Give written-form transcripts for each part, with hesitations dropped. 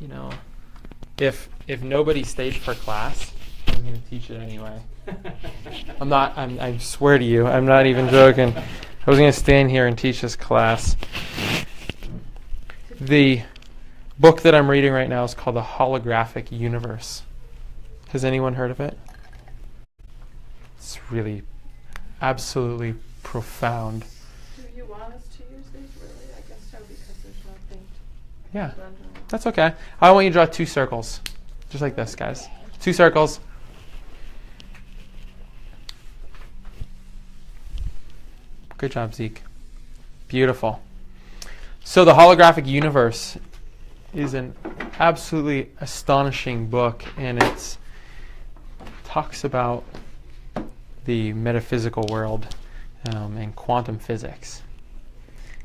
you know, if nobody stayed for class, I'm going to teach it anyway. I swear to you, I'm not even joking. I was going to stand here and teach this class. The book that I'm reading right now is called The Holographic Universe. Has anyone heard of it? It's really absolutely profound. Do you want us to use these, really? I guess so, because there's nothing. Yeah, that's okay. I want you to draw 2 circles, just like this, guys. 2 circles. Good job, Zeke. Beautiful. So the Holographic Universe is an absolutely astonishing book, and it talks about the metaphysical world and quantum physics.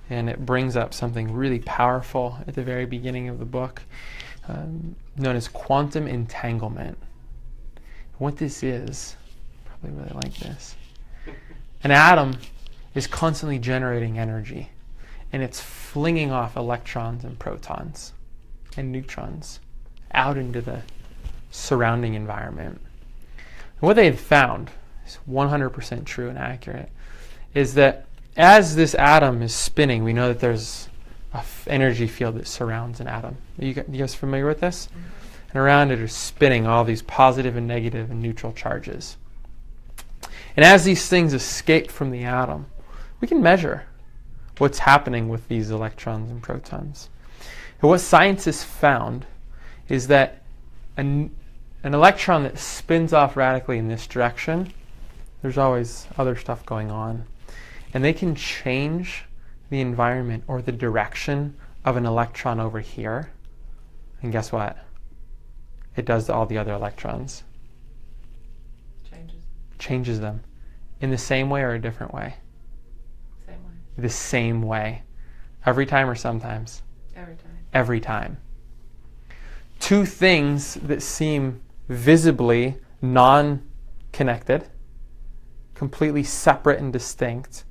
And it brings up something really powerful at the very beginning of the book, known as quantum entanglement. What this is, probably really like this. An atom is constantly generating energy, and it's flinging off electrons and protons and neutrons out into the surrounding environment. And what they have found is 100% true and accurate, is that as this atom is spinning, we know that there's an energy field that surrounds an atom. You guys familiar with this? Mm-hmm. And around it are spinning all these positive and negative and neutral charges. And as these things escape from the atom, we can measure what's happening with these electrons and protons. And what scientists found is that an electron that spins off radically in this direction, there's always other stuff going on. And they can change the environment or the direction of an electron over here. And guess what? It does to all the other electrons. Changes them. In the same way or a different way? Same way. The same way. Every time or sometimes? Every time. Every time. 2 things that seem visibly non-connected, completely separate and distinct,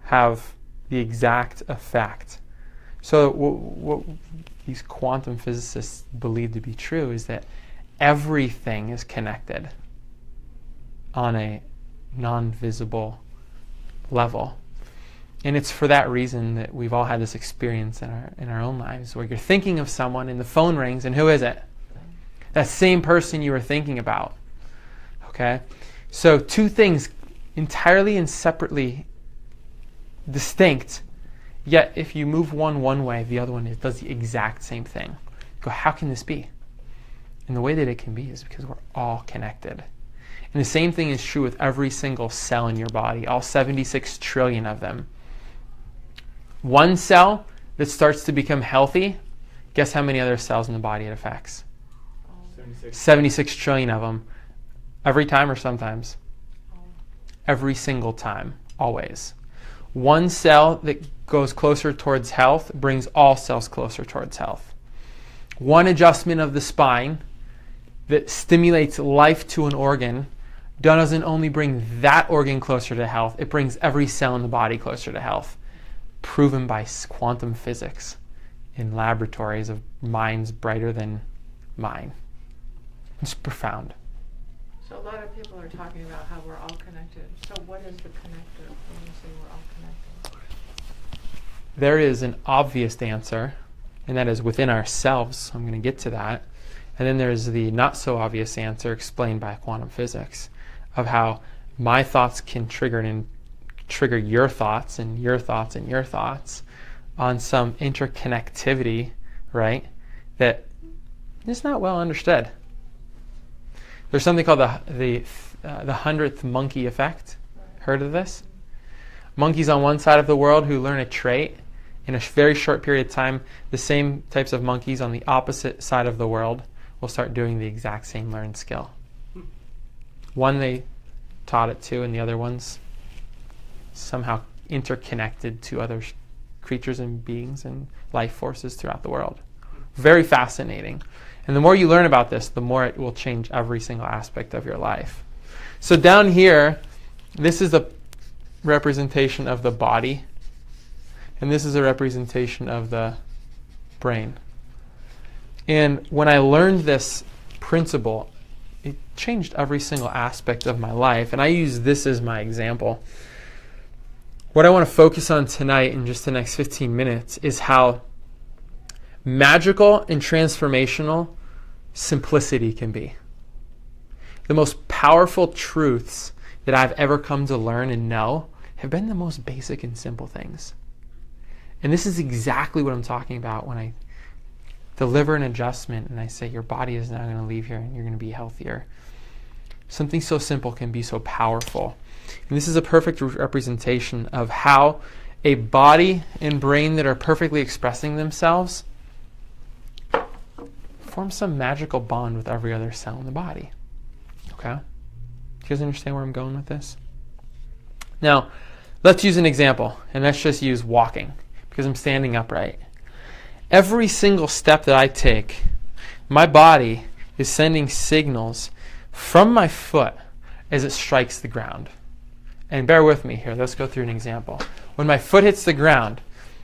have the exact effect. So what these quantum physicists believe to be true is that everything is connected on a non-visible level. And it's for that reason that we've all had this experience in our own lives where you're thinking of someone and the phone rings, and who is it? That same person you were thinking about. Okay? So 2 things entirely and separately distinct, yet if you move one way, the other one does the exact same thing. You go, how can this be? And the way that it can be is because we're all connected. And the same thing is true with every single cell in your body, all 76 trillion of them. One cell that starts to become healthy, guess how many other cells in the body it affects? 76 trillion of them. Every time or sometimes? Every single time. Always. One cell that goes closer towards health brings all cells closer towards health. One adjustment of the spine that stimulates life to an organ doesn't only bring that organ closer to health, it brings every cell in the body closer to health. Proven by quantum physics in laboratories of minds brighter than mine. It's profound. So a lot of people are talking about how we're all connected. So what is the connector when you say we're all connected? There is an obvious answer, and that is within ourselves. I'm going to get to that. And then there's the not so obvious answer explained by quantum physics of how my thoughts can trigger your thoughts and your thoughts and your thoughts on some interconnectivity, right, that is not well understood. There's something called the 100th monkey effect. Heard of this? Monkeys on one side of the world who learn a trait in a very short period of time, the same types of monkeys on the opposite side of the world will start doing the exact same learned skill. One they taught it to, and the other one's somehow interconnected to other creatures and beings and life forces throughout the world. Very fascinating. And the more you learn about this, the more it will change every single aspect of your life. So down here, this is a representation of the body, and this is a representation of the brain. And when I learned this principle, it changed every single aspect of my life. And I use this as my example. What I want to focus on tonight in just the next 15 minutes is how magical and transformational simplicity can be. The most powerful truths that I've ever come to learn and know have been the most basic and simple things. And this is exactly what I'm talking about when I deliver an adjustment and I say your body is now going to leave here and you're going to be healthier. Something so simple can be so powerful. And this is a perfect representation of how a body and brain that are perfectly expressing themselves form some magical bond with every other cell in the body. Okay? Do you guys understand where I'm going with this? Now, let's use an example, and let's just use walking, because I'm standing upright. Every single step that I take, my body is sending signals from my foot as it strikes the ground. And bear with me here, let's go through an example. When my foot hits the ground,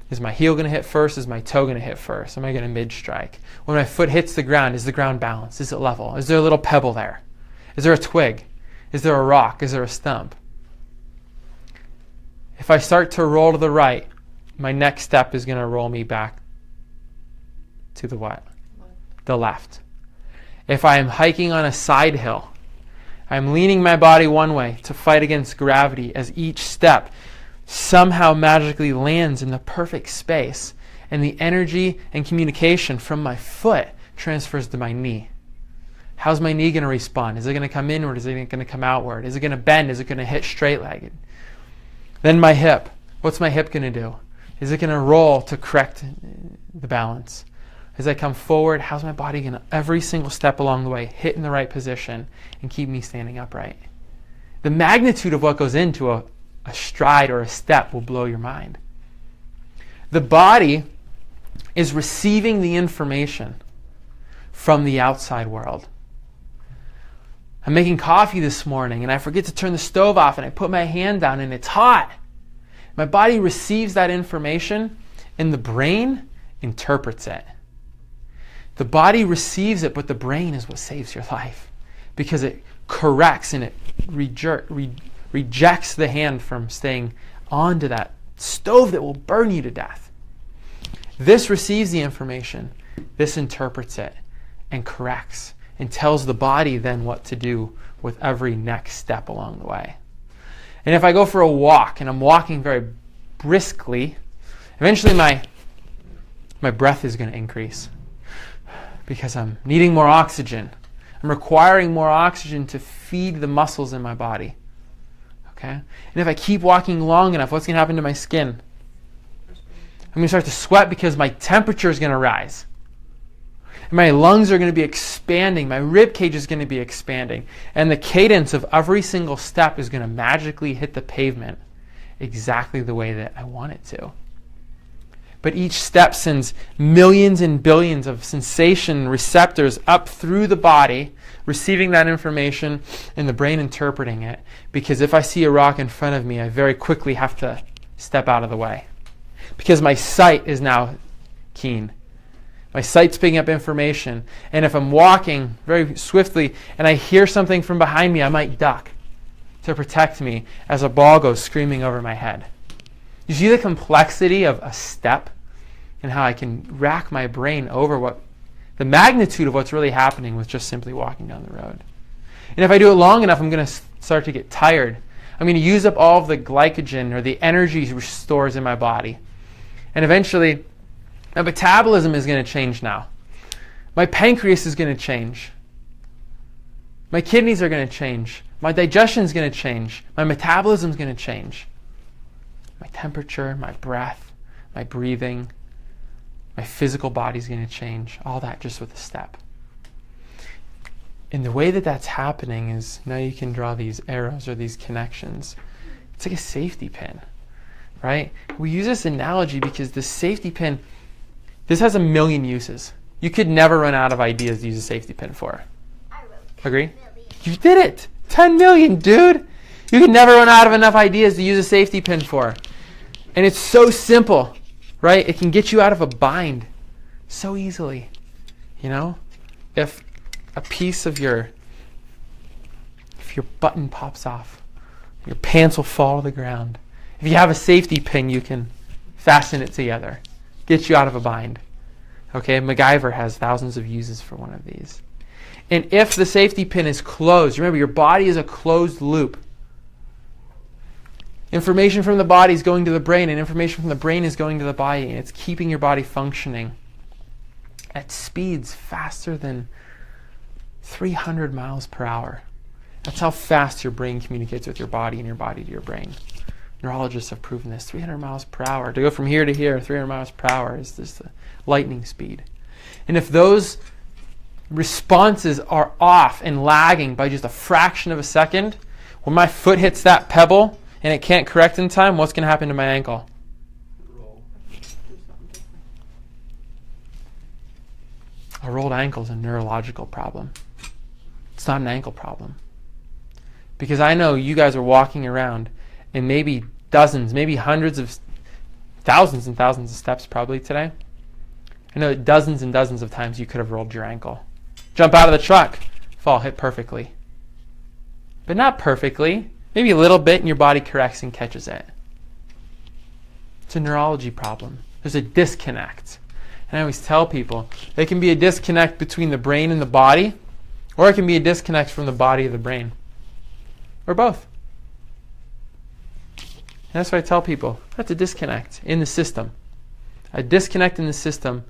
is my heel going to hit first? Is my toe going to hit first? Am I going to mid-strike? When my foot hits the ground, is the ground balanced? Is it level? Is there a little pebble there? Is there a twig? Is there a rock? Is there a stump? If I start to roll to the right, my next step is going to roll me back to the what? The left. If I am hiking on a side hill, I'm leaning my body one way to fight against gravity as each step somehow magically lands in the perfect space, and the energy and communication from my foot transfers to my knee. How's my knee going to respond? Is it going to come inward? Is it going to come outward? Is it going to bend? Is it going to hit straight-legged? Then my hip. What's my hip going to do? Is it going to roll to correct the balance? As I come forward, how's my body going to, every single step along the way, hit in the right position and keep me standing upright? The magnitude of what goes into a stride or a step will blow your mind. The body is receiving the information from the outside world. I'm making coffee this morning and I forget to turn the stove off and I put my hand down and it's hot. My body receives that information and the brain interprets it. The body receives it, but the brain is what saves your life because it corrects and it rejects the hand from staying onto that stove that will burn you to death. This receives the information, this interprets it and corrects and tells the body then what to do with every next step along the way. And if I go for a walk and I'm walking very briskly, eventually my breath is going to increase because I'm needing more oxygen. I'm requiring more oxygen to feed the muscles in my body. Okay? And if I keep walking long enough, what's going to happen to my skin? I'm going to start to sweat because my temperature is going to rise. And my lungs are going to be expanding. My rib cage is going to be expanding. And the cadence of every single step is going to magically hit the pavement exactly the way that I want it to. But each step sends millions and billions of sensation receptors up through the body, receiving that information and the brain interpreting it. Because if I see a rock in front of me, I very quickly have to step out of the way. Because my sight is now keen. My sight's picking up information. And if I'm walking very swiftly and I hear something from behind me, I might duck to protect me as a ball goes screaming over my head. You see the complexity of a step and how I can rack my brain over the magnitude of what's really happening with just simply walking down the road. And if I do it long enough, I'm going to start to get tired. I'm going to use up all of the glycogen or the energy stores in my body. And eventually, my metabolism is going to change now. My pancreas is going to change. My kidneys are going to change. My digestion is going to change. My metabolism is going to change. My temperature, my breath, my breathing, my physical body is going to change. All that just with a step. And the way that that's happening is now you can draw these arrows or these connections. It's like a safety pin, right? We use this analogy because the safety pin, this has a million uses. You could never run out of ideas to use a safety pin for. Agree? You did it! 10 million, dude! You could never run out of enough ideas to use a safety pin for. And it's so simple, right? It can get you out of a bind so easily. You know, if a piece of if your button pops off, your pants will fall to the ground. If you have a safety pin, you can fasten it together, get you out of a bind. Okay, MacGyver has thousands of uses for one of these. And if the safety pin is closed, remember your body is a closed loop. Information from the body is going to the brain, and information from the brain is going to the body, and it's keeping your body functioning at speeds faster than 300 miles per hour. That's how fast your brain communicates with your body and your body to your brain. Neurologists have proven this. 300 miles per hour. To go from here to here, 300 miles per hour is just the lightning speed. And if those responses are off and lagging by just a fraction of a second, when my foot hits that pebble and it can't correct in time, what's going to happen to my ankle? A rolled ankle is a neurological problem. It's not an ankle problem. Because I know you guys are walking around and maybe dozens, maybe hundreds of thousands and thousands of steps probably today. I know that dozens and dozens of times you could have rolled your ankle. Jump out of the truck, fall, hit perfectly. But not perfectly. Maybe a little bit and your body corrects and catches it. It's a neurology problem. There's a disconnect. And I always tell people, there can be a disconnect between the brain and the body, or it can be a disconnect from the body to the brain. Or both. And that's why I tell people, that's a disconnect in the system. A disconnect in the system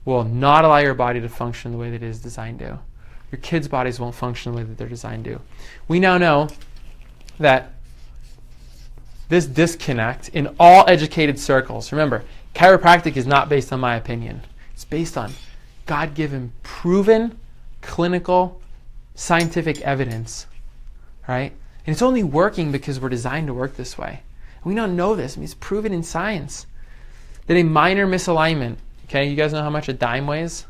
will not allow your body to function the way that it is designed to. Your kids' bodies won't function the way that they're designed to. We now know that this disconnect in all educated circles, remember, chiropractic is not based on my opinion. It's based on God-given, proven, clinical, scientific evidence, right? And it's only working because we're designed to work this way. We now know this. I mean, it's proven in science that a minor misalignment, okay, you guys know how much a dime weighs?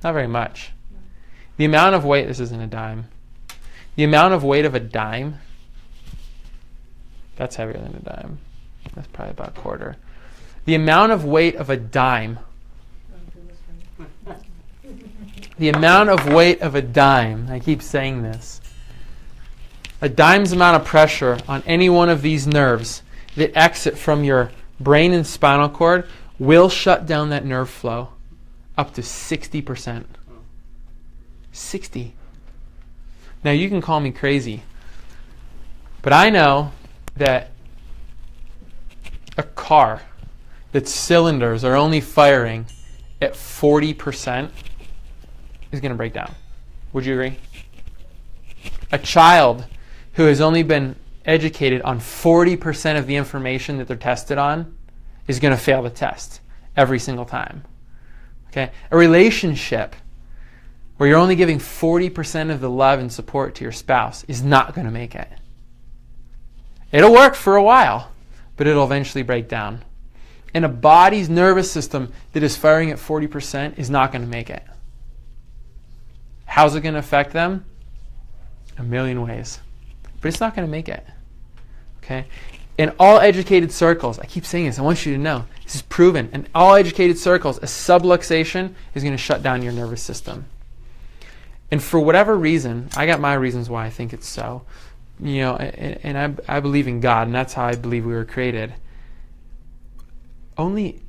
Not very much. The amount of weight, this isn't a dime. The amount of weight of a dime, that's heavier than a dime. That's probably about a quarter. The amount of weight of a dime, the amount of weight of a dime, I keep saying this, a dime's amount of pressure on any one of these nerves that exit from your brain and spinal cord will shut down that nerve flow up to 60%. 60. Now you can call me crazy, but I know that a car that's cylinders are only firing at 40% is going to break down. Would you agree? A child who has only been educated on 40% of the information that they're tested on is going to fail the test every single time. Okay? A relationship where you're only giving 40% of the love and support to your spouse is not going to make it. It'll work for a while, but it'll eventually break down. And a body's nervous system that is firing at 40% is not going to make it. How's it going to affect them? A million ways. But it's not going to make it. Okay? In all educated circles, I keep saying this, I want you to know, this is proven. In all educated circles, a subluxation is going to shut down your nervous system. And for whatever reason, I got my reasons why I think it's so. You know, and I believe in God, and that's how I believe we were created. Only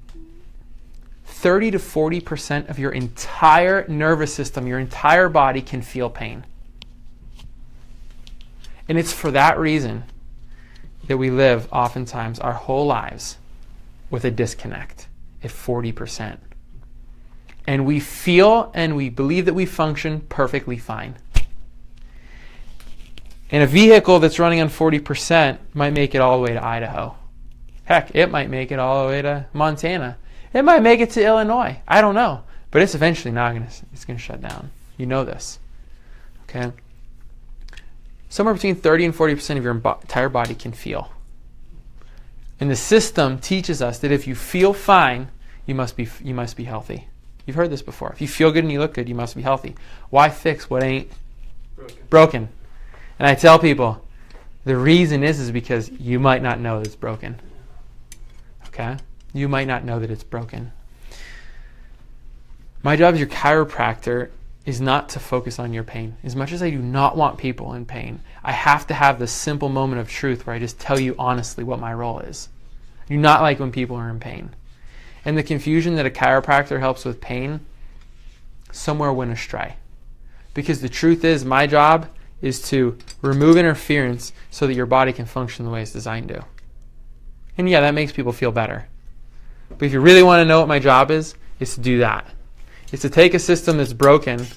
30 to 40% of your entire nervous system, your entire body can feel pain. And it's for that reason that we live oftentimes our whole lives with a disconnect at 40%. And we feel and we believe that we function perfectly fine. And a vehicle that's running on 40% might make it all the way to Idaho. Heck, it might make it all the way to Montana. It might make it to Illinois. I don't know. But it's eventually not going to shut down. You know this. Okay? Somewhere between 30 and 40% of your entire body can feel. And the system teaches us that if you feel fine, you must be healthy. You've heard this before. If you feel good and you look good, you must be healthy. Why fix what ain't broken? And I tell people, the reason is because you might not know that it's broken. Okay? You might not know that it's broken. My job as your chiropractor is not to focus on your pain. As much as I do not want people in pain, I have to have this simple moment of truth where I just tell you honestly what my role is. I do not like when people are in pain. And the confusion that a chiropractor helps with pain, somewhere went astray. Because the truth is, my job is to remove interference so that your body can function the way it's designed to. And yeah, that makes people feel better. But if you really want to know what my job is to do that. It's to take a system that's broken,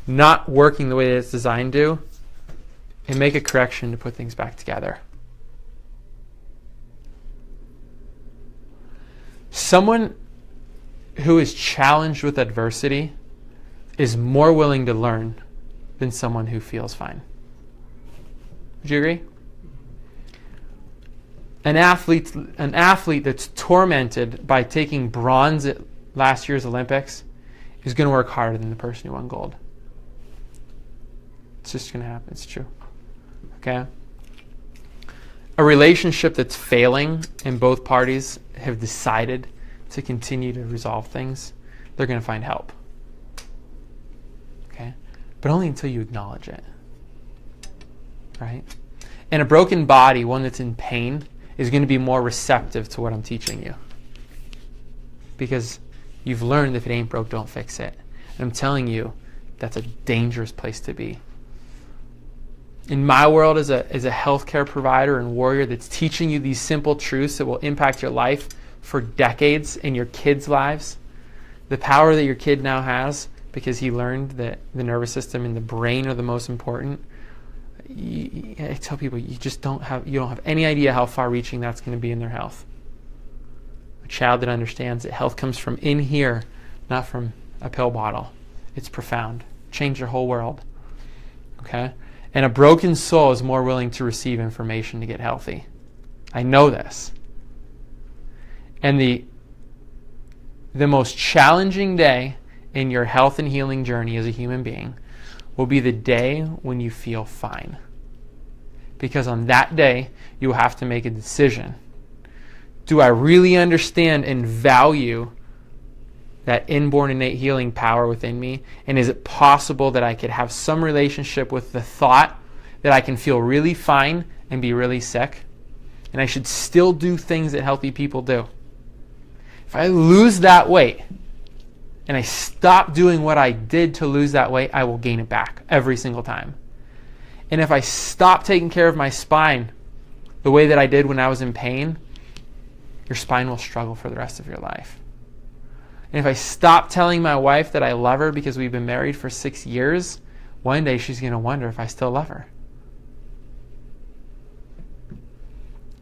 not working the way that it's designed to, and make a correction to put things back together. Someone who is challenged with adversity is more willing to learn than someone who feels fine. Would you agree? An athlete that's tormented by taking bronze at last year's Olympics is going to work harder than the person who won gold. It's just going to happen. It's true. Okay? A relationship that's failing and both parties have decided to continue to resolve things, they're going to find help. Okay? But only until you acknowledge it. Right? And a broken body, one that's in pain, is going to be more receptive to what I'm teaching you. Because you've learned if it ain't broke, don't fix it. And I'm telling you, that's a dangerous place to be. In my world as a healthcare provider and warrior that's teaching you these simple truths that will impact your life for decades in your kids' lives, the power that your kid now has because he learned that the nervous system and the brain are the most important, I tell people you don't have any idea how far-reaching that's going to be in their health. A child that understands that health comes from in here, not from a pill bottle. It's profound. Change your whole world. Okay? And a broken soul is more willing to receive information to get healthy. I know this. And the most challenging day in your health and healing journey as a human being will be the day when you feel fine. Because on that day, you will have to make a decision. Do I really understand and value that inborn innate healing power within me? And is it possible that I could have some relationship with the thought that I can feel really fine and be really sick? And I should still do things that healthy people do. If I lose that weight and I stop doing what I did to lose that weight, I will gain it back every single time. And if I stop taking care of my spine the way that I did when I was in pain, your spine will struggle for the rest of your life. And if I stop telling my wife that I love her because we've been married for 6 years, one day she's going to wonder if I still love her.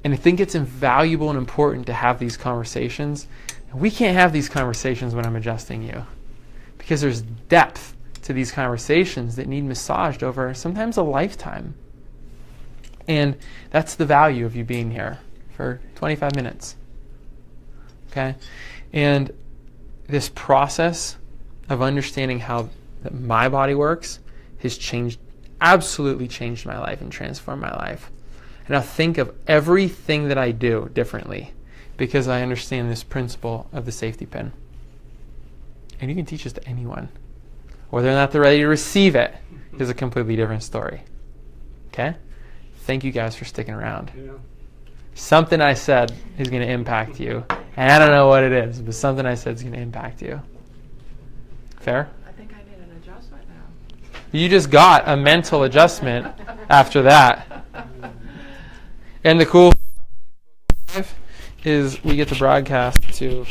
And I think it's invaluable and important to have these conversations. And we can't have these conversations when I'm adjusting you, because there's depth to these conversations that need massaged over sometimes a lifetime. And that's the value of you being here for 25 minutes. Okay? And this process of understanding how my body works has absolutely changed my life and transformed my life. And I'll think of everything that I do differently because I understand this principle of the safety pin. And you can teach this to anyone. Whether or not they're ready to receive it is a completely different story. Okay? Thank you guys for sticking around. Yeah. Something I said is going to impact you. And I don't know what it is, but something I said is going to impact you. Fair? I think I need an adjustment now. You just got a mental adjustment after that. And the cool thing is we get to broadcast to